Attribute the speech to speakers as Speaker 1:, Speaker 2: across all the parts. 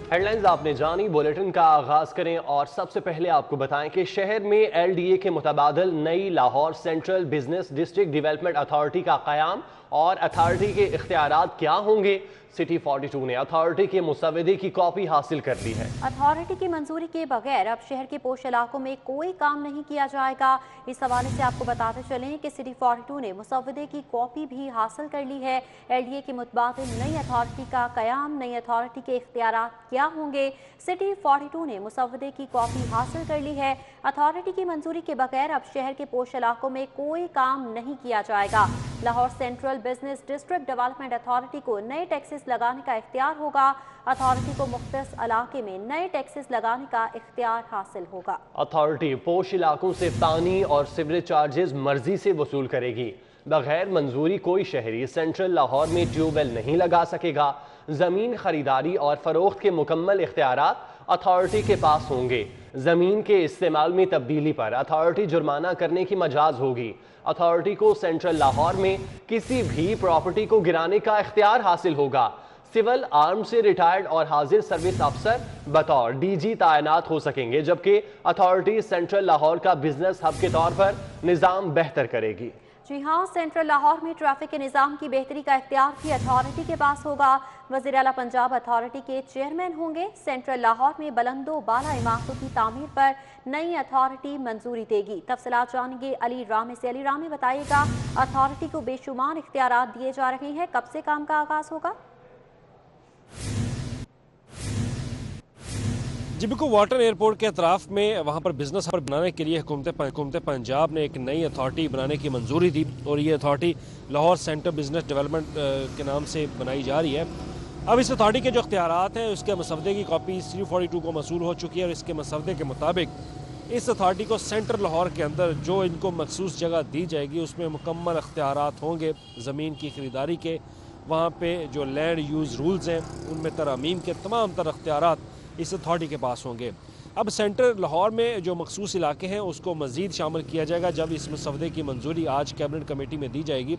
Speaker 1: Headlines आपने जानी, bulletin का आगाज करें और सबसे पहले आपको बताएं कि शहर में LDA के मुताबिल नई Lahore central business district development authority का क़याम और अथॉरिटी के इख्तियारात क्या होंगे। सिटी 42 ने अथॉरिटी के मुसव्वदे की कॉपी हासिल कर ली है।
Speaker 2: अथॉरिटी की मंजूरी के बगैर अब शहर के पोश इलाकों में कोई काम नहीं किया जाएगा। इस हवाले से आपको बताते चलें कि सिटी 42 ने मुसव्वदे की कॉपी भी हासिल कर ली है। LDA के मुताबिक नई अथॉरिटी का क़याम, नई अथॉरिटी के इख्तियारात क्या होंगे। सिटी 42 ने मुसव्वदे की कॉपी हासिल कर ली है। अथॉरिटी की मंजूरी के बगैर अब शहर के पोश इलाकों में कोई काम नहीं किया जाएगा। Lahore central business district development authority को नए टैक्सेस लगाने का इख्तियार होगा। अथॉरिटी को मुख्तस इलाके में नए टैक्सेस लगाने का इख्तियार हासिल होगा।
Speaker 1: अथॉरिटी पोश इलाकों से पानी और सीवरेज चार्जेस मर्जी से वसूल करेगी। बगैर मंजूरी कोई शहरी सेंट्रल लाहौर में ट्यूबवेल नहीं लगा सकेगा। जमीन खरीदारी और फरोख्त के मुकम्मल इख्तियारात अथॉरिटी के पास होंगे। जमीन के इस्तेमाल में तब्दीली पर अथॉरिटी जुर्माना करने की मजाज होगी। अथॉरिटी को सेंट्रल लाहौर में किसी भी प्रॉपर्टी को गिराने का इख्तियार हासिल होगा। सिविल आर्म से रिटायर्ड और हाजिर सर्विस अफसर बतौर DG तैनात हो सकेंगे, जबकि अथॉरिटी सेंट्रल लाहौर का बिजनेस हब के तौर पर निज़ाम बेहतर करेगी।
Speaker 2: जी हाँ, सेंट्रल लाहौर में ट्रैफिक के निज़ाम की बेहतरी का इख्तियार भी अथॉरिटी के पास होगा। वज़ीर आला पंजाब अथॉरिटी के चेयरमैन होंगे। सेंट्रल लाहौर में बुलंदो बाला इमारतों की तामीर पर नई अथॉरिटी मंजूरी देगी। तफसीलात जानेंगे अली रामे से। अली रामे, बताइएगा, अथॉरिटी को बेशुमार इख्तियारात दिए जा रहे हैं, कब से काम का आगाज होगा?
Speaker 3: जी बिल्कुल, वाटर एयरपोर्ट के अतराफ में वहाँ पर बिजनेस हब बनाने के लिए हुकूमत पंजाब ने एक नई अथॉरिटी बनाने की मंजूरी दी और ये authority Lahore centre business development के नाम से बनाई जा रही है। अब इस अथॉरिटी के जो इख्तियारात हैं उसके मसवदे की कॉपी City 42 को मसूल हो चुकी है और इसके मसवदे के मुताबिक इस अथॉरिटी को सेंट्रल लाहौर के अंदर जो इनको मखसूस जगह दी जाएगी उसमें मुकम्मल इख्तियारात होंगे। ज़मीन की खरीदारी के, वहाँ पर जो लैंड यूज़ रूल्स हैं उनमें तरमीम के तमाम तर इख्तियारात इस अथॉरिटी के पास होंगे। अब सेंट्रल लाहौर में जो मखसूस इलाके हैं उसको मज़ीद शामिल किया जाएगा। जब इस मसवदे की मंजूरी आज कैबिनेट कमेटी में दी जाएगी,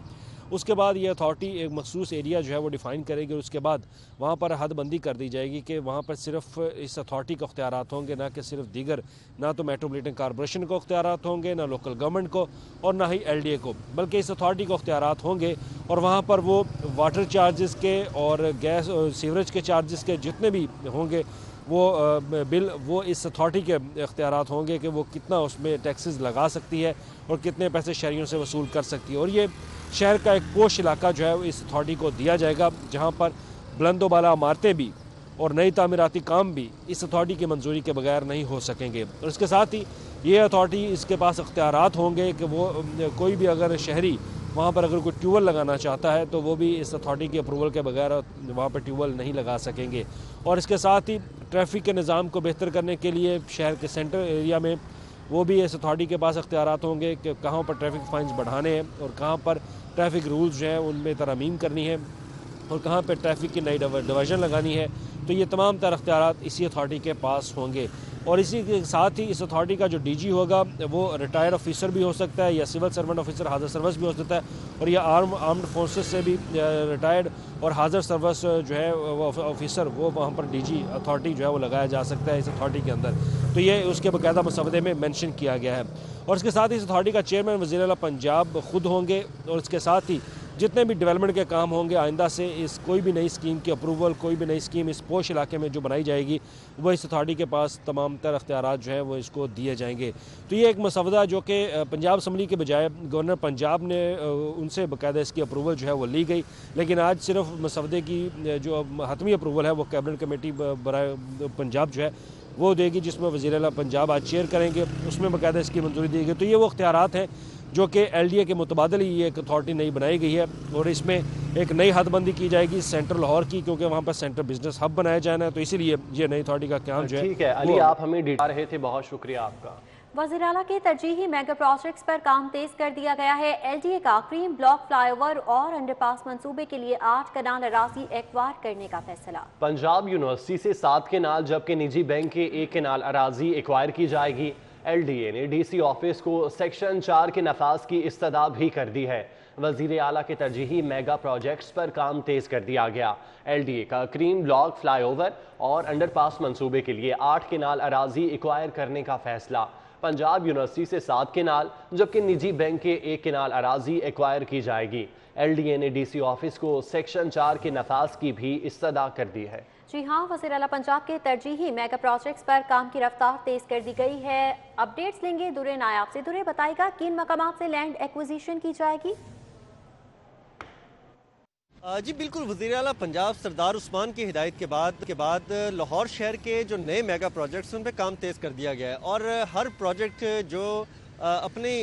Speaker 3: उसके बाद ये अथॉरिटी एक मखसूस एरिया जो है वो डिफ़ाइन करेगी और उसके बाद वहाँ पर हदबंदी कर दी जाएगी कि वहाँ पर सिर्फ इस अथॉरिटी को इख्तियारात होंगे, ना कि सिर्फ दीगर, ना तो मेट्रोपॉलिटन कॉरपोरेशन को इख्तियारात होंगे, ना लोकल गवर्नमेंट को और ना ही LDA को, बल्कि इस अथॉरिटी को इख्तियारात होंगे। और वहाँ पर वो वाटर चार्जेस के और गैस और सीवरेज के चार्जेस के जितने भी होंगे वो बिल वो इस अथॉरिटी के इख्तियारात होंगे कि वो कितना उसमें टैक्सेस लगा सकती है और कितने पैसे शहरियों से वसूल कर सकती है। और ये शहर का एक पोश इलाका जो है इस अथॉरिटी को दिया जाएगा, जहाँ पर बुलंदो बाला इमारतें भी और नई तामीराती काम भी इस अथॉरिटी की मंजूरी के बगैर नहीं हो सकेंगे। और इसके साथ ही ये अथॉरिटी, इसके पास इख्तियारात होंगे कि वो कोई भी अगर शहरी वहाँ पर अगर कोई ट्यूबवेल लगाना चाहता है तो वो भी इस अथॉरिटी के अप्रूवल के बगैर वहाँ पर ट्यूबवेल नहीं लगा सकेंगे। और इसके साथ ही ट्रैफिक के निज़ाम को बेहतर करने के लिए शहर के सेंटर एरिया में वो भी इस अथॉरिटी के पास इख्तियारात होंगे कि कहाँ पर ट्रैफिक फाइन्स बढ़ाने हैं और कहाँ पर ट्रैफिक रूल्स जो हैं उनमें तरमीम करनी है और कहाँ पर ट्रैफिक की नई डिवीज़न लगानी है। तो ये तमाम तर इख्तियारात इसी अथॉरिटी के पास होंगे। और इसी के साथ ही इस अथॉरिटी का जो DG होगा वो रिटायर्ड ऑफिसर भी हो सकता है या सिविल सर्वेंट ऑफिसर हाजिर सर्विस भी हो सकता है, और यह आर्म्ड फोर्सेस से भी रिटायर्ड और हाजिर सर्विस जो है वो ऑफिसर वो वहाँ पर DG अथॉरिटी जो है वो लगाया जा सकता है इस अथॉरिटी के अंदर। तो ये उसके बाकायदा मसवदे में मेंशन किया गया है। और इसके साथ ही इस अथॉरिटी का चेयरमैन वज़ीर आला पंजाब खुद होंगे और इसके साथ ही जितने भी डेवलपमेंट के काम होंगे आइंदा से इस कोई भी नई स्कीम की अप्रूवल, कोई भी नई स्कीम इस पोश इलाके में जो बनाई जाएगी वो इस अथॉरिटी के पास तमाम तर इख्तियारात जो है वो इसको दिए जाएंगे। तो ये एक मसवदा जो कि पंजाब असम्बली के बजाय गवर्नर पंजाब ने उनसे बाकायदा इसकी अप्रूवल जो है वो ली गई, लेकिन आज सिर्फ मसवदे की जो हतमी अप्रूवल है वो कैबिनेट कमेटी बराए पंजाब जो है वो देगी, जिसमें वज़ीर आला पंजाब आज चेयर करेंगे, उसमें बाकायदा इसकी मंजूरी दी गई। तो ये वो इख्तियारात हैं जो कि LDA के मुतबादल ही ये एक अथॉरिटी नई बनाई गई है और इसमें एक नई हदबंदी की जाएगी सेंट्रल लाहौर की, क्योंकि वहाँ पर सेंट्रल बिजनेस हब बनाया जाना है। तो इसीलिए ये नई अथॉरिटी का काम जो है।
Speaker 1: ठीक है अली, आप हमें डिटेल रहे थे, बहुत शुक्रिया आपका।
Speaker 2: वज़ीर आला के तरजीही मेगा प्रोजेक्ट्स पर काम तेज कर दिया गया है। LDA का क्रीम ब्लॉक फ्लाईओवर और अंडरपास मंसूबे के लिए 8 कनाल अराजी एक्वायर करने का फैसला।
Speaker 1: पंजाब यूनिवर्सिटी से 7 केनाल जबकि निजी बैंक के 1 केनाल अराजी एक्वायर की जाएगी। LDA ने DC ऑफिस को सेक्शन 4 के नफाज की इस्तदा भी कर दी है। وزیر اعلیٰ کے ترجیحی میگا پروجیکٹس پر کام تیز کر دیا گیا۔ LDA کا کریم بلاک فلائی اوور اور انڈر پاس منصوبے کے لیے 8 کنال اراضی ایکوائر کرنے کا فیصلہ۔ پنجاب یونیورسٹی سے 7 کنال جبکہ نجی بینک کے 1 کنال اراضی ایکوائر کی جائے گی۔ LDA نے DC آفس کو سیکشن 4 کے نفاذ کی بھی استدعا کر دی ہے۔
Speaker 2: جی ہاں، وزیر اعلیٰ پنجاب کے ترجیحی میگا پروجیکٹس پر کام کی رفتار تیز کر دی گئی ہے۔ اپڈیٹس لیں گے درے نایاب سے۔ درے بتائے گا کن مقامات سے لینڈ ایکوزیشن کی جائے گی؟
Speaker 4: جی بالکل، وزیر اعلیٰ پنجاب سردار عثمان کی ہدایت کے بعد لاہور شہر کے جو نئے میگا پروجیکٹس ان پہ کام تیز کر دیا گیا ہے، اور ہر پروجیکٹ جو اپنی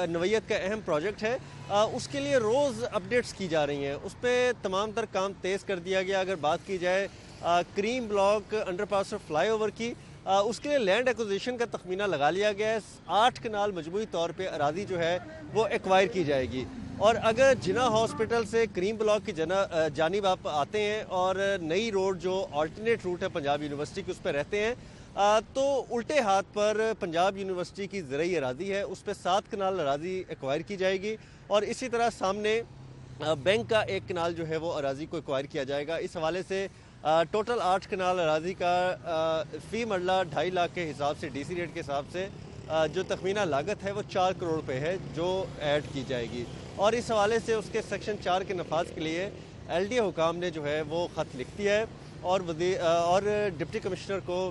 Speaker 4: نوعیت کا اہم پروجیکٹ ہے اس کے لیے روز اپڈیٹس کی جا رہی ہیں، اس پہ تمام تر کام تیز کر دیا گیا۔ اگر بات کی جائے کریم بلاک انڈر پاس اور فلائی اوور کی، اس کے لیے لینڈ ایکوزیشن کا تخمینہ لگا لیا گیا ہے۔ 8 کنال مجموعی طور پہ اراضی جو ہے وہ ایکوائر کی جائے گی، اور اگر جناح ہاسپٹل سے کریم بلاک کی جانب آپ آتے ہیں اور نئی روڈ جو آلٹرنیٹ روٹ ہے پنجاب یونیورسٹی کی اس پہ رہتے ہیں تو الٹے ہاتھ پر پنجاب یونیورسٹی کی زرعی اراضی ہے، اس پہ 7 کنال اراضی ایکوائر کی جائے گی، اور اسی طرح سامنے بینک کا 1 کنال جو ہے وہ اراضی کو ایکوائر کیا جائے گا۔ اس حوالے سے ٹوٹل 8 کنال اراضی کا فی مرلہ 2.5 لاکھ کے حساب سے DC ریٹ کے حساب سے جو تخمینہ لاگت ہے وہ 4 کروڑ روپے ہے جو ایڈ کی جائے گی، اور اس حوالے سے اس کے سیکشن 4 کے نفاذ کے لیے LDA حکام نے جو ہے وہ خط لکھ دیا ہے، اور ڈپٹی کمشنر کو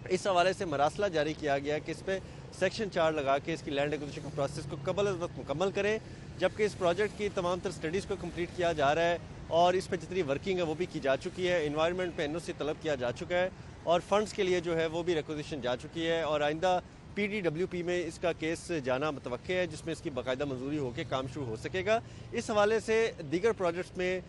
Speaker 4: اس حوالے سے مراسلہ جاری کیا گیا کہ اس پہ سیکشن 4 لگا کے اس کی لینڈ ایکوزیشن کا پروسیس کو قبل از وقت مکمل کریں، جبکہ اس پروجیکٹ کی تمام تر سٹڈیز کو کمپلیٹ کیا جا رہا ہے، اور اس پہ جتنی ورکنگ ہے وہ بھی کی جا چکی ہے، انوائرمنٹ پہ NOC طلب کیا جا چکا ہے، اور فنڈز کے لیے جو ہے وہ بھی ریکوزیشن جا چکی ہے، اور آئندہ PDWP میں اس کا کیس جانا متوقع ہے جس میں اس کی باقاعدہ منظوری ہو کے کام شروع ہو سکے گا۔ اس حوالے سے دیگر پروجیکٹس میں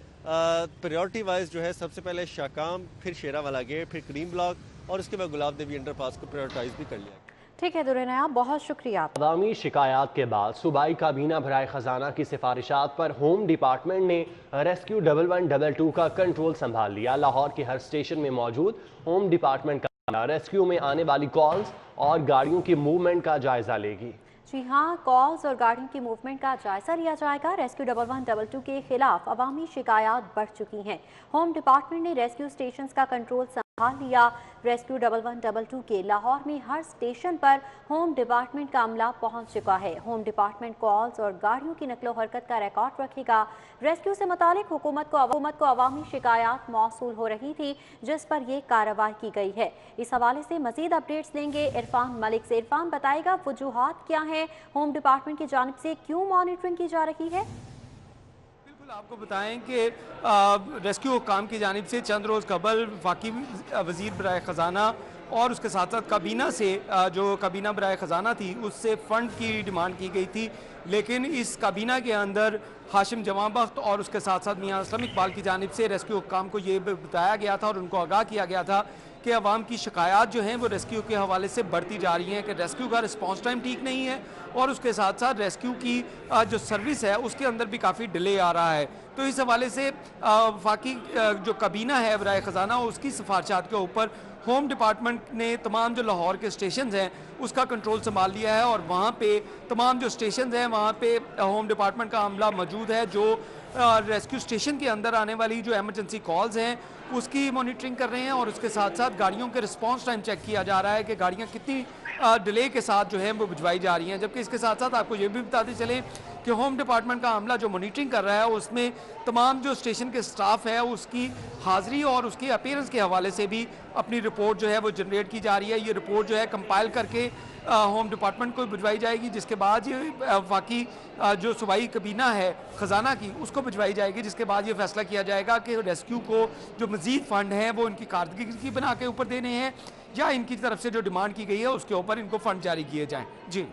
Speaker 4: پریورٹی وائز جو ہے سب سے پہلے شاکام، پھر شیرا والا گیٹ، پھر کریم بلاک، اور اس کے بعد گلاب دیوی انڈر پاس کو پریورٹائز بھی کر لیا گیا۔
Speaker 2: ٹھیک ہے درے نایاب، بہت شکریہ۔
Speaker 1: عوامی شکایات کے بعد صوبائی کابینہ برائے خزانہ کی سفارشات پر ہوم ڈپارٹمنٹ نے ریسکیو 1122 کا کنٹرول سنبھال لیا۔ لاہور کے ہر اسٹیشن میں موجود ہوم ڈپارٹمنٹ کا ریسکیو میں آنے والی کالز اور گاڑیوں کی موومنٹ کا جائزہ لے گی۔
Speaker 2: جی ہاں، کالز اور گاڑیوں کی موومنٹ کا جائزہ لیا جائے گا۔ ریسکیو 1122 کے خلاف عوامی شکایات بڑھ چکی ہیں۔ ہوم ڈپارٹمنٹ نے ریسکیو اسٹیشنز کا کنٹرول سنبھال لیا۔ ریسکیو 1122 کے لاہور میں ہر اسٹیشن پر ہوم ڈپارٹمنٹ کا عملہ پہنچ چکا ہے۔ ہوم ڈپارٹمنٹ کالز اور گاڑیوں کی نقل و حرکت کا ریکارڈ رکھے گا۔ ریسکیو سے متعلق حکومت کو عوامی شکایات موصول ہو رہی تھی جس پر یہ کارروائی کی گئی ہے۔ اس حوالے سے مزید اپڈیٹس لیں گے عرفان ملک سے۔ عرفان، بتائے گا وجوہات کیا ہیں، ہوم ڈپارٹمنٹ کی جانب سے کیوں مانیٹرنگ کی جا رہی ہے؟
Speaker 5: آپ کو بتائیں کہ ریسکیو حکام کی جانب سے چند روز قبل وفاقی وزیر برائے خزانہ اور اس کے ساتھ ساتھ کابینہ سے جو کابینہ برائے خزانہ تھی اس سے فنڈ کی ڈیمانڈ کی گئی تھی، لیکن اس کابینہ کے اندر ہاشم جمع بخت اور اس کے ساتھ ساتھ میاں اسلم اقبال کی جانب سے ریسکیو حکام کو یہ بتایا گیا تھا اور ان کو آگاہ کیا گیا تھا کہ عوام کی شکایات جو ہیں وہ ریسکیو کے حوالے سے بڑھتی جا رہی ہیں، کہ ریسکیو کا رسپانس ٹائم ٹھیک نہیں ہے، اور اس کے ساتھ ساتھ ریسکیو کی جو سروس ہے اس کے اندر بھی کافی ڈیلے آ رہا ہے۔ تو اس حوالے سے وفاقی جو کابینہ ہے برائے خزانہ اس کی سفارشات کے اوپر ہوم ڈپارٹمنٹ نے تمام جو لاہور کے اسٹیشنز ہیں اس کا کنٹرول سنبھال لیا ہے، اور وہاں پہ تمام جو اسٹیشنز ہیں وہاں پہ ہوم ڈپارٹمنٹ کا عملہ موجود ہے جو ریسکیو اسٹیشن کے اندر آنے والی جو ایمرجنسی کالز ہیں اس کی مانیٹرنگ کر رہے ہیں، اور اس کے ساتھ ساتھ گاڑیوں کے رسپانس ٹائم چیک کیا جا رہا ہے کہ گاڑیاں کتنی ڈیلے کے ساتھ جو ہیں وہ بھجوائی جا رہی ہیں۔ جبکہ اس کے ساتھ ساتھ آپ کو یہ بھی بتاتے چلیں کہ ہوم ڈپارٹمنٹ کا عملہ جو مانیٹرنگ کر رہا ہے اس میں تمام جو اسٹیشن کے سٹاف ہے اس کی حاضری اور اس کی اپیرنس کے حوالے سے بھی اپنی رپورٹ جو ہے وہ جنریٹ کی جا رہی ہے۔ یہ رپورٹ جو ہے کمپائل کر کے ہوم ڈپارٹمنٹ کو بھجوائی جائے گی، جس کے بعد یہ واقعی جو صوبائی کابینہ ہے خزانہ کی اس کو بھجوائی جائے گی، جس کے بعد یہ فیصلہ کیا جائے گا کہ ریسکیو کو جو مزید فنڈ ہیں وہ ان کی کارکردگی کی بنا کے اوپر دینے ہیں یا ان کی طرف سے جو ڈیمانڈ کی گئی ہے اس کے اوپر ان کو فنڈ جاری کیے جائیں۔ جی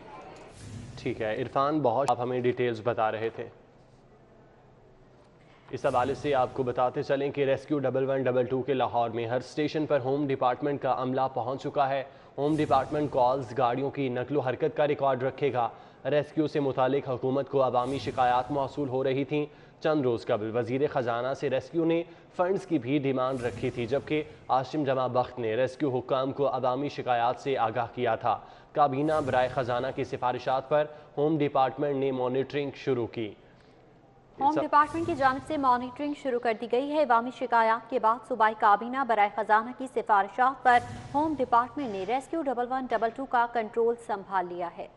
Speaker 1: ٹھیک ہے عرفان، بہت آپ ہمیں ڈیٹیلز بتا رہے تھے۔ اس حوالے سے آپ کو بتاتے چلیں کہ ریسکیو 1122 کے لاہور میں ہر اسٹیشن پر ہوم ڈپارٹمنٹ کا عملہ پہنچ چکا ہے۔ ہوم ڈپارٹمنٹ کالز، گاڑیوں کی نقل و حرکت کا ریکارڈ رکھے گا۔ ریسکیو سے متعلق حکومت کو عوامی شکایات موصول ہو رہی تھیں۔ چند روز قبل وزیر خزانہ سے ریسکیو نے فنڈز کی بھی ڈیمانڈ رکھی تھی، جبکہ ہاشم جمع بخت نے ریسکیو حکام کو عوامی شکایات سے آگاہ کیا تھا۔ کابینہ برائے خزانہ کی سفارشات پر ہوم ڈپارٹمنٹ نے مانیٹرنگ شروع کی۔
Speaker 2: होम डिपार्टमेंट की जानिब से मॉनिटरिंग शुरू कर दी गई है। अवामी शिकायत के बाद सूबाई काबीना बराए खजाना की सिफारिशात पर होम डिपार्टमेंट ने रेस्क्यू 1112 का कंट्रोल संभाल लिया है।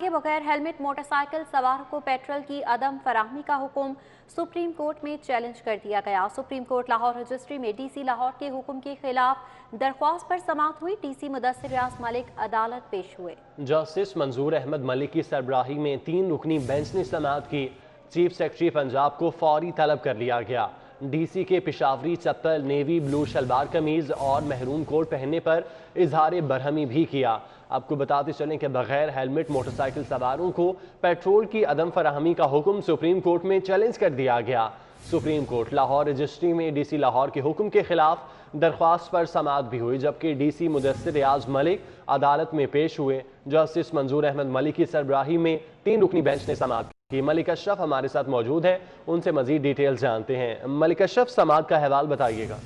Speaker 2: के बगैर हेलमेट मोटरसाइकिल सवार को पेट्रोल की अदम फराहमी का हुक्म सुप्रीम कोर्ट में चैलेंज कर दिया गया। सुप्रीम कोर्ट लाहौर रजिस्ट्री में डीसी लाहौर के हुक्म के खिलाफ दरख्वास्त पर समाअत हुई। डीसी मुदस्सिर रियाज मलिक अदालत पेश हुए।
Speaker 1: जस्टिस मंजूर अहमद मलिक की सरबराही में 3 रुकनी बेंच ने समाअत की। चीफ सेक्रेटरी पंजाब को फौरी तलब कर लिया गया। डीसी के पिशावरी चप्पल, नेवी ब्लू शलवार कमीज और महरून कोट पहनने पर इजहार बरहमी भी किया। आपको बताते चलें कि बगैर हेलमेट मोटरसाइकिल सवारों को पेट्रोल की अदम फराहमी का हुक्म सुप्रीम कोर्ट में चैलेंज कर दिया गया। सुप्रीम कोर्ट लाहौर रजिस्ट्री में डीसी लाहौर के हुक्म के खिलाफ दरख्वास्त पर समाअत भी हुई, जबकि डीसी मुदस्सिर रियाज मलिक अदालत में पेश हुए। जस्टिस मंजूर अहमद मलिक की सरबराही में 3 रुकनी बेंच ने समाअत की। मलिक अशरफ हमारे साथ मौजूद हैं, उनसे मजीद डिटेल्स जानते हैं। मलिक अशरफ, समाअत का अहवाल बताइएगा।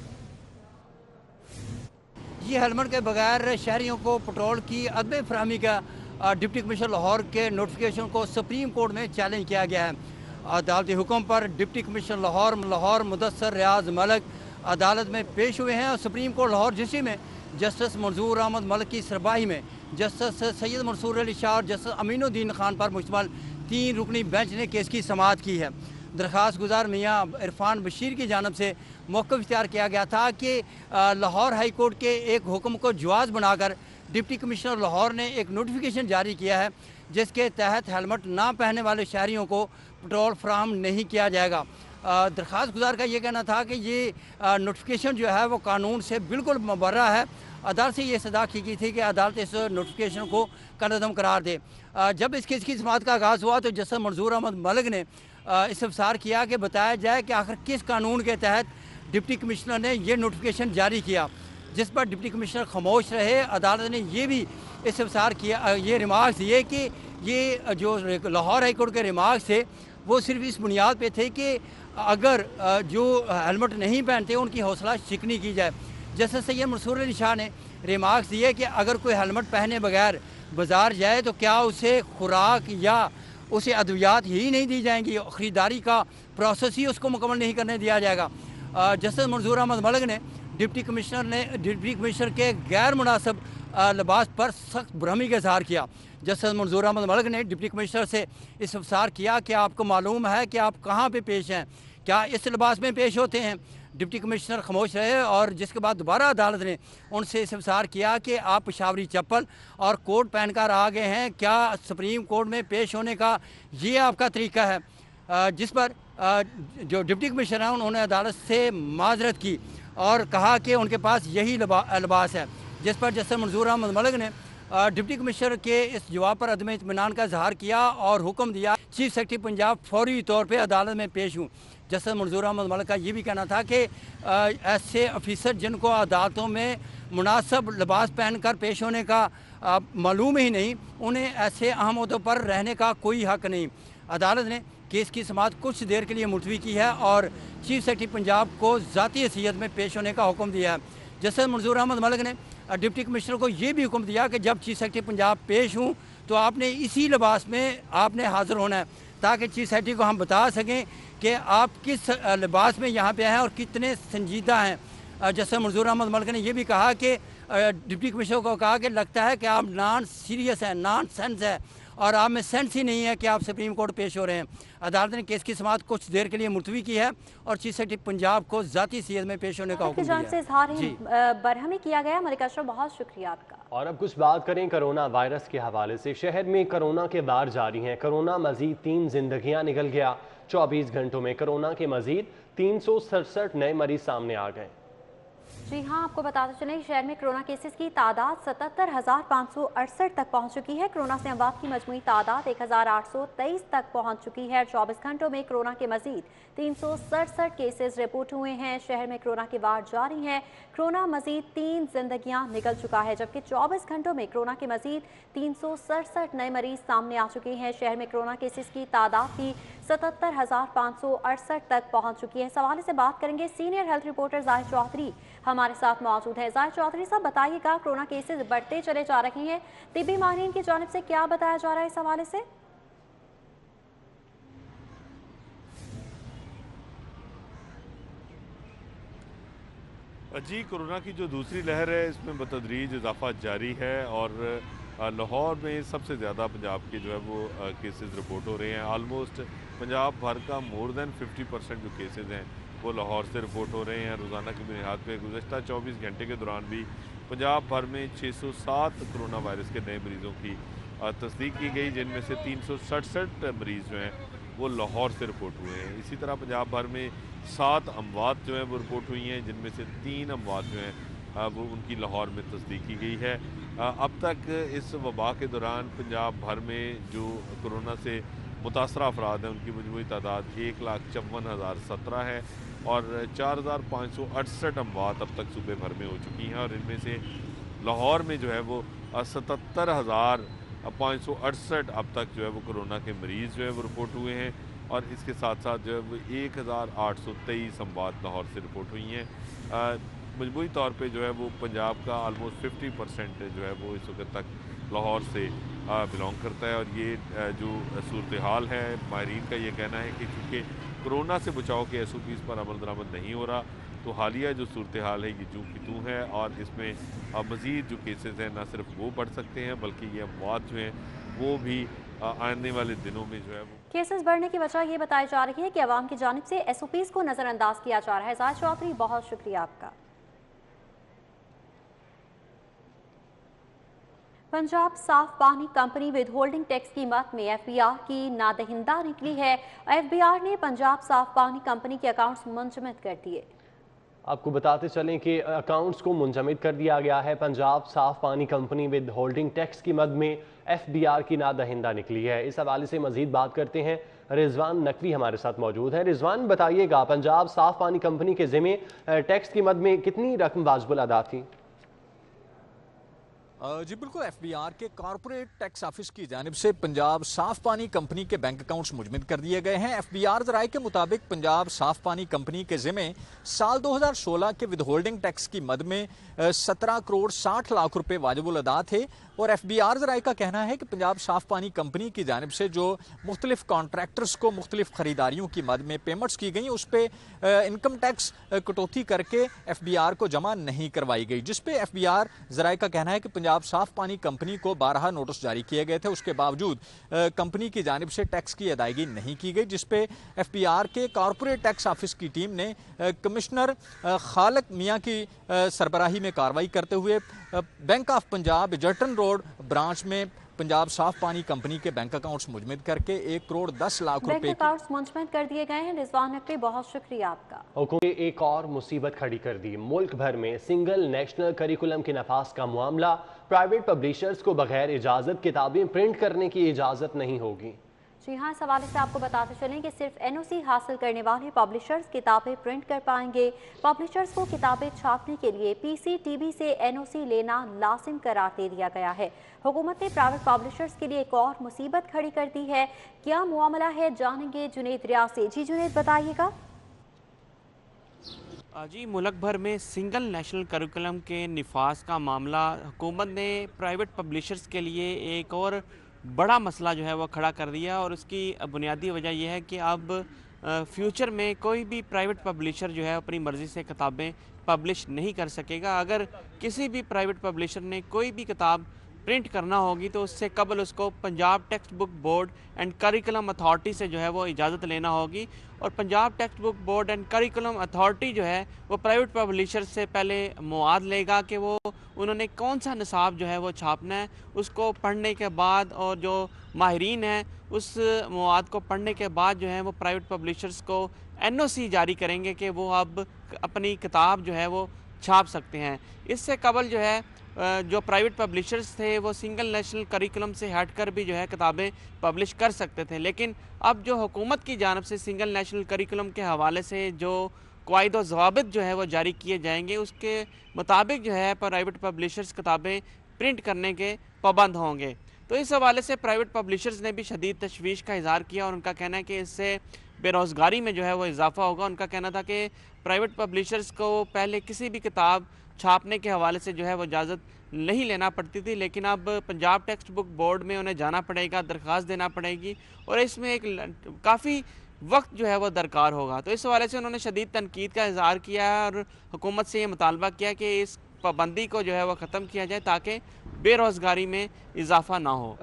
Speaker 6: ये हेलमेट के बगैर शहरियों को पेट्रोल की अदम फराहमी का डिप्टी कमिश्नर लाहौर के नोटिफिकेशन को सुप्रीम कोर्ट में चैलेंज किया गया है। अदालती हुक्म पर डिप्टी कमिश्नर लाहौर मुदस्सिर रियाज मलिक अदालत में पेश हुए हैं और सुप्रीम कोर्ट लाहौर रजिस्ट्री में जस्टिस मंजूर अहमद मलिक की सरबराही में जस्टिस सैयद मंसूर अली शाह और जस्टिस अमीनुद्दीन खान पर मुश्तमिल 3 रुकनी बेंच ने केस की समाअत की है। दरख्वास्त गुजार मियाँ इरफान बशीर की जानब से मौक़िफ़ इख्तियार किया गया था कि लाहौर हाई कोर्ट के एक हुक्म को जवाज़ बनाकर डिप्टी कमिश्नर लाहौर ने एक नोटिफिकेशन जारी किया है, जिसके तहत हेलमेट ना पहनने वाले शहरियों को पेट्रोल फराहम नहीं किया जाएगा। दरख्वास्त गुजार का ये कहना था कि ये नोटिफिकेशन जो है वो कानून से बिल्कुल मुबर्रा है। अदालत से ये सदा की गई थी कि अदालत इस नोटिफिकेशन को कलअदम करार दे। जब इस केस की समाअत का आगाज़ हुआ तो जस्टिस मंजूर अहमद मलिक ने इस्तफसार किया कि बताया जाए कि आखिर किस कानून के तहत डिप्टी कमिश्नर ने ये नोटिफिकेशन जारी किया, जिस पर डिप्टी कमिश्नर खामोश रहे। अदालत ने ये भी इस्तफसार किया, ये रिमार्क्स दिए कि ये जो लाहौर हाई कोर्ट के रिमार्क्स थे वो सिर्फ इस बुनियाद पे थे कि अगर जो हेलमेट नहीं पहनते उनकी हौसला शिकनी की जाए। जस्टिस सैयद मंसूर अली शाह ने रिमार्क्स दिए कि अगर कोई हेलमेट पहने बगैर बाज़ार जाए तो क्या उसे खुराक या उसे अद्वियात ही नहीं दी जाएंगी, ख़रीदारी का प्रोसेस ही उसको मुकम्मल नहीं करने दिया जाएगा। जस्टिस मंजूर अहमद मलिक ने डिप्टी कमिश्नर के गैर मुनासिब लिबास पर सख्त बरहमी का इजहार किया। जस्टिस मंजूर अहमद मलिक ने डिप्टी कमिश्नर से इस्तफसार किया कि आपको मालूम है कि आप कहाँ पे पेश हैं, क्या इस लिबास में पेश होते हैं। डिप्टी कमिश्नर खामोश रहे और जिसके बाद दोबारा अदालत ने उनसे इस्तफसार किया कि आप पेशावरी चप्पल और कोट पहनकर आ गए हैं, क्या सुप्रीम कोर्ट में पेश होने का ये आपका तरीका है। जिस पर जो डिप्टी कमिश्नर हैं उन्होंने अदालत से माजरत की और कहा कि उनके पास यही लिबास है, जिस पर जस्टिस मंजूर अहमद मलिक ने डिप्टी कमिश्नर के इस जवाब पर अदम इत्मीनान का इजहार किया और हुक्म दिया चीफ सेक्रेटरी पंजाब फौरी तौर पर अदालत में पेश हूँ। जस्टिस मंजूर अहमद मलिक का ये भी कहना था कि ऐसे अफिसर जिनको अदालतों में मुनासिब लिबास पहन कर पेश होने का मालूम ही नहीं, उन्हें ऐसे अहम अहदों पर रहने का कोई हक़ नहीं। अदालत ने केस की समाअत कुछ देर के लिए मुलतवी की है और चीफ सेक्रेटरी पंजाब को ज़ाती हैसियत में पेश होने का हुक्म दिया है। जस्टिस मंजूर अहमद मलिक ने डिप्टी कमिश्नर को ये भी हुक्म दिया कि जब चीफ सेक्रेटरी पंजाब पेश हूँ तो आपने इसी लिबास में आपने हाज़िर होना है, ताकि चीफ सेक्रेटरी को हम बता सकें कि आप किस लिबास में यहाँ पे हैं और कितने संजीदा हैं। जस्टिस मंजूर अहमद मलिक ने यह भी कहा कि डिप्टी कमिश्नर को कहा कि लगता है कि आप नॉन सीरियस हैं, नॉन सेंस है और आप में सेंस ही नहीं है कि आप सुप्रीम कोर्ट पेश हो रहे हैं। अदालत ने केस की समाअत कुछ देर के लिए मुलतवी की है और चीफ सेक्रेटरी पंजाब को ज़ाती हैसियत में पेश होने का हुक्म दिया है।
Speaker 2: बरहमी किया गया। मलिक अशरफ, बहुत शुक्रिया आपका।
Speaker 1: और अब कुछ बात करें कोरोना वायरस के हवाले से। शहर में कोरोना के वार जारी हैं। कोरोना मजीद 3 जिंदगियां निकल गया। 24 घंटों में कोरोना के मजीद 367 नए मरीज सामने आ गए।
Speaker 2: जी हाँ, आपको बताते चलें शहर में कोरोना केसेस की तादाद 77,568 तक पहुंच चुकी है। कोरोना से अमवात की मजमूई तादाद 1,823 तक पहुंच चुकी है। 24 घंटों में कोरोना के मजीद 367 केसेस रिपोर्ट हुए हैं। शहर में कोरोना की वार जारी है। कोरोना मजीद 3 जिंदगियां निकल चुका है, जबकि 24 घंटों में कोरोना के मजीद 367 नए मरीज सामने आ चुके हैं। शहर में कोरोना केसेस की तादाद भी 77,568 तक पहुंच चुकी है। इस हवाले से बात करेंगे सीनियर हेल्थ रिपोर्टर जाहिर चौधरी हमारे साथ मौजूद है। जाहिर चौधरी साहब, बताइएगा, कोरोना केसेस बढ़ते चले जा रहे हैं, तिब्बी माहिरीन की जानिब से क्या बताया जा रहा है इस हवाले से?
Speaker 7: जी, कोरोना की जो दूसरी लहर है इसमें बतदरीज इजाफा जारी है और लाहौर में सबसे ज़्यादा पंजाब के जो है वो केसेस रिपोर्ट हो रहे हैं। आलमोस्ट पंजाब भर का मोर देन 50% जो केसेस हैं वो लाहौर से रिपोर्ट हो रहे हैं। रोज़ाना की बुनियाद पे गुज़श्ता 24 घंटे के दौरान भी पंजाब भर में 607 कोरोना वायरस के नए मरीज़ों की तस्दीक की गई, जिनमें से 367 मरीज़ जो हैं वो लाहौर से रिपोर्ट हुए हैं। इसी तरह पंजाब भर में 7 अमवात जो हैं वो रिपोर्ट हुई हैं, जिनमें से 3 अमवात जो हैं वो उनकी लाहौर में तस्दीक की गई है। अब तक इस वबा के दौरान पंजाब भर में जो कोरोना से मुतासरा अफराद हैं उनकी मजमूई तादाद 1,54,017 है और 4,568 अमवात अब तक सूबे भर में हो चुकी हैं और इनमें से लाहौर में जो है वो 77,568 अब तक जो है वो कोरोना के मरीज़ जो है वो रिपोर्ट हुए हैं और इसके साथ साथ जो है वो 1,823 अमवात लाहौर से रिपोर्ट हुई हैं। मजमूई तौर पे जो है वो पंजाब का आलमोस्ट 50% जो है वो इस वक्त तक लाहौर से बिलोंग करता है और ये जो सूरत हाल है, माहिरीन का ये कहना है कि चूँकि कोरोना से बचाव के SOPs पर अमल दरामद नहीं हो रहा, तो हालिया जो सूरत हाल है ये जूं की तूं है और इसमें मज़ीद जो केसेस हैं ना सिर्फ वो बढ़ सकते हैं बल्कि ये अमवात जो हैं वो भी आने वाले दिनों में जो है वो
Speaker 2: केसेस बढ़ने की वजह ये बताई जा रही है कि अवाम की जानिब से SOPs को नज़रअंदाज किया जा रहा है। जाहिर चौधरी, बहुत शुक्रिया आपका। पंजाब साफ पानी कंपनी विद होल्डिंग टैक्स कीमत में FBR की नादहिंदा निकली है। FBR ने पंजाब साफ पानी कंपनी के अकाउंट्स मुंजमद कर दिए।
Speaker 1: आपको बताते चलें कि अकाउंट्स को मुंजमद कर दिया गया है। पंजाब साफ पानी कंपनी विद होल्डिंग टैक्स की मद में FBR की नादहिंदा निकली है। इस हवाले से मजीद बात करते हैं, रिजवान नकवी हमारे साथ मौजूद है। रिजवान, बताइएगा, पंजाब साफ पानी कंपनी के ज़िम्मे टैक्स की मद में कितनी रकम वाजिबुल अदा थी?
Speaker 8: जी बिल्कुल, FBR के कॉर्पोरेट टैक्स ऑफिस की जानिब से पंजाब साफ पानी कंपनी के बैंक अकाउंट्स मुजमद कर दिए गए हैं। FBR ज़राए के मुताबिक पंजाब साफ पानी कंपनी के ज़िम्मे साल 2016 के विद होल्डिंग टैक्स की मद में 17 करोड़ 60 लाख रुपए वाजिबुल अदा थे और FBR ज़राए का कहना है कि पंजाब साफ पानी कंपनी की जानिब से जो मुख्तलिफ कॉन्ट्रैक्टर्स को मुख्तलिफ ख़रीदारियों की मद में पेमेंट्स की गई, उस पर इनकम टैक्स कटौती करके FBR को जमा नहीं करवाई गई, जिस पे FBR ज़राए का कहना है कि पंजाब साफ पानी कंपनी को 12 नोटिस जारी किए गए थे। उसके बावजूद कंपनी की जानिब से टैक्स की अदायगी नहीं की गई, जिस पे FBR के कॉर्पोरेट टैक्स ऑफिस की टीम ने कमिश्नर खालिक मियाँ की सरबराही में कार्रवाई करते हुए बैंक ऑफ पंजाब जर्टन रोड ब्रांच में पंजाब साफ पानी कंपनी के बैंक अकाउंट्स मुजमद करके 1 करोड़ 10 लाख रुपए
Speaker 2: अकाउंट्स मुजमद कर दिए गए हैं। रिजवान नकवी, बहुत शुक्रिया आपका।
Speaker 1: हुकूमत ने एक और मुसीबत खड़ी कर दी। मुल्क भर में सिंगल नेशनल करिकुलम के नफाज का मामला। प्राइवेट पब्लिशर्स को बगैर इजाज़त किताबें प्रिंट करने की इजाज़त नहीं होगी।
Speaker 2: जी हाँ, इस हवाले से आपको बताते चलें कि सिर्फ NOC हासिल करने वाले पब्लिशर्स किताबें प्रिंट कर पाएंगे। पब्लिशर्स को किताबें छापने के लिए PCTB से NOC लेना लाजिम करार दे दिया गया है। हुकूमत ने प्राइवेट पब्लिशर्स के लिए एक और मुसीबत खड़ी कर दी है। क्या मामला है, जानेंगे जुनैद रियाज से। जी जुनैद, बताइएगा।
Speaker 9: जी, मुल्क भर में सिंगल नेशनल करिकुलम के निफाज का मामला हुकूमत ने प्राइवेट पब्लिशर्स के लिए एक और बड़ा मसला जो है वो खड़ा कर दिया और उसकी बुनियादी वजह यह है कि अब फ्यूचर में कोई भी प्राइवेट पब्लिशर जो है अपनी मर्ज़ी से किताबें पब्लिश नहीं कर सकेगा। अगर किसी भी प्राइवेट पब्लिशर ने कोई भी किताब प्रिंट करना होगी तो उससे कबल उसको Punjab text book board and curriculum authority से जो है वो इजाज़त लेना होगी और Punjab text book board and curriculum authority जो है वो प्राइवेट पब्लिशर से पहले मुआद लेगा कि वो उन्होंने कौन सा निसाब जो है वो छापना है। उसको पढ़ने के बाद और जो माहिरीन हैं उस मुआद को पढ़ने के बाद जो है वो प्राइवेट पब्लिशर्स को NOC जारी करेंगे कि वो अब अपनी किताब जो है वो छाप सकते हैं। इससे कबल जो है जो प्राइवेट पब्लिशर्स थे वो सिंगल नेशनल करिकुलम से हटकर भी जो है किताबें पब्लिश कर सकते थे, लेकिन अब जो हुकूमत की जानिब से सिंगल नेशनल करिकुलम के हवाले से जो क़वाइद व ज़वाबित जो है वो जारी किए जाएंगे, उसके मुताबिक जो है प्राइवेट पब्लिशर्स किताबें प्रिंट करने के पाबंद होंगे। तो इस हवाले से प्राइवेट पब्लिशर्स ने भी शदीद तशवीश का इज़हार किया और उनका कहना है कि इससे बेरोज़गारी में जो है वो इजाफ़ा होगा। उनका कहना था कि प्राइवेट पब्लिशर्स को पहले किसी भी किताब छापने के हवाले से जो है वो इजाज़त नहीं लेना पड़ती थी, लेकिन अब पंजाब टेक्स्ट बुक बोर्ड में उन्हें जाना पड़ेगा, दरख्वास्त देना पड़ेगी और इसमें एक काफ़ी वक्त जो है वो दरकार होगा। तो इस हवाले से उन्होंने शदीद तनकीद का इज़हार किया है और हुकूमत से ये मुतालबा किया कि इस पाबंदी को जो है वो ख़त्म किया जाए ताकि बेरोज़गारी में इजाफ़ा ना हो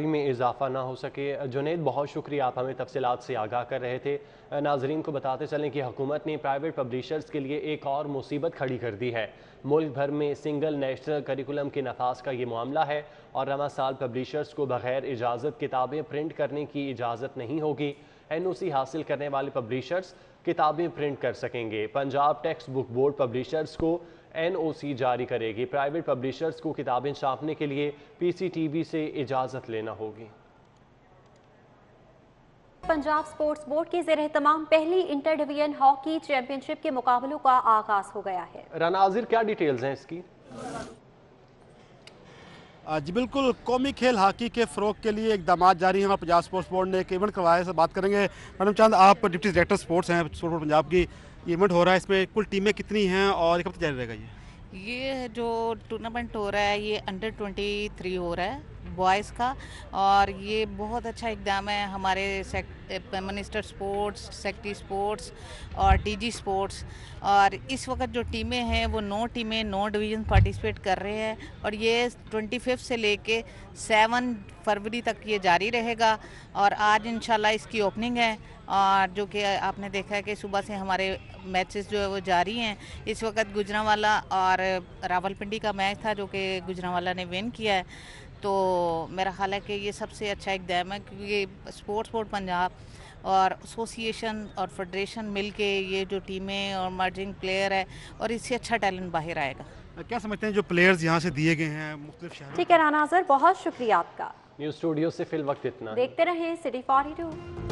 Speaker 1: में इजाफ़ा ना हो सके। जुनैद, बहुत शुक्रिया, आप हमें तफसीलात से आगाह कर रहे थे। नाजरीन को बताते चलें कि हुकूमत ने प्राइवेट पब्लिशर्स के लिए एक और मुसीबत खड़ी कर दी है। मुल्क भर में सिंगल नेशनल करिकुलम के नफाज का ये मामला है और रवा साल पब्लिशर्स को बग़ैर इजाज़त किताबें प्रिंट करने की इजाज़त नहीं होगी। NOC हासिल करने वाले पब्लिशर्स किताबें प्रिंट कर सकेंगे। Punjab text book board publishers को NOC जारी करेगी। प्राइवेट पब्लिशर्स को किताबें छापने के लिए PCTB से इजाज़त लेना होगी।
Speaker 2: पंजाब स्पोर्ट्स बोर्ड के ज़ेर तमाम पहली इंटर डिवीजन हॉकी चैंपियनशिप के मुकाबलों का आगाज हो गया है।
Speaker 1: रानाज़िर, क्या डिटेल्स हैं इसकी?
Speaker 10: जी बिल्कुल, कौमी खेल हॉकी के फ़रोग के लिए इक़दाम जारी हैं और पंजाब स्पोर्ट्स बोर्ड ने एक इवेंट करवाया है। बात करेंगे मैडम चंद, आप डिप्टी डायरेक्टर स्पोर्ट्स हैं स्पोर्ट्स बोर्ड पंजाब की। ये इवेंट हो रहा है, इसमें कुल टीमें कितनी हैं और कब तक जारी रहेगा?
Speaker 11: ये जो टूर्नामेंट हो रहा है ये अंडर 23 हो रहा है बॉयज़ का, और ये बहुत अच्छा इक़दाम है हमारे मिनिस्टर स्पोर्ट्स, सेक्रेटरी स्पोर्ट्स और DG स्पोर्ट्स। और इस वक्त जो टीमें हैं वो 9 टीमें 9 डिवीज़न पार्टिसिपेट कर रहे हैं और ये 25 से लेके 7 फरवरी तक ये जारी रहेगा। और आज इंशाल्लाह इसकी ओपनिंग है और जो कि आपने देखा है कि सुबह से हमारे मैचेस जो है वो जारी हैं। इस वक्त गुजरांवाला और रावलपिंडी का मैच था जो कि गुजरांवाला ने विन किया है। तो मेरा ख्याल है कि ये सबसे अच्छा इक़दाम है क्योंकि स्पोर्ट्स बोर्ड पंजाब और एसोसिएशन और फेडरेशन मिलके ये जो टीमें और मर्जिंग प्लेयर है और इससे अच्छा टैलेंट बाहर आएगा।
Speaker 10: क्या समझते हैं जो प्लेयर्स यहाँ से दिए गए हैं मुख्तलिफ शहरों?
Speaker 2: ठीक है रानाज़िर, बहुत शुक्रिया आपका।
Speaker 1: न्यूज़ स्टूडियो से फिल वक्त इतना।
Speaker 2: देखते रहें सिटी 42।